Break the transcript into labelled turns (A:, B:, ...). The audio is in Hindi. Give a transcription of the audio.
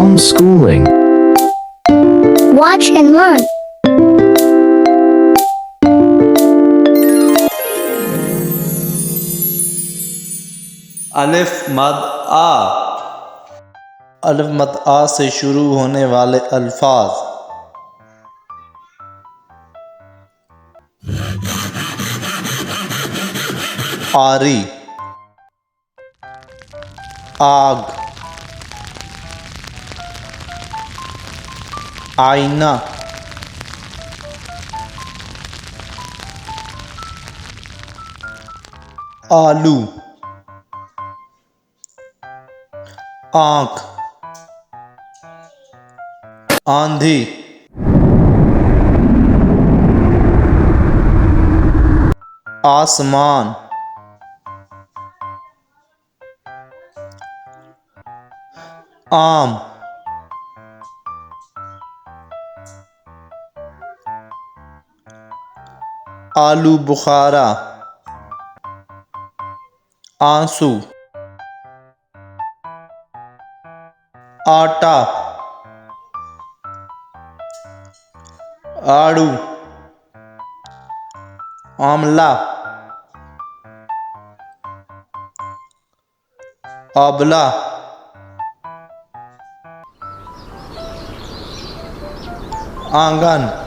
A: Homeschooling.
B: Watch and learn.
C: अलिफ मद आ। अलिफ मद आ से शुरू होने वाले अल्फाज। आरी, आग, आईना, आलू, आँख, आंधी, आसमान, आम, आलू बुखारा, आंसू, आटा, आड़ू, आमला, आंवला, आंगन।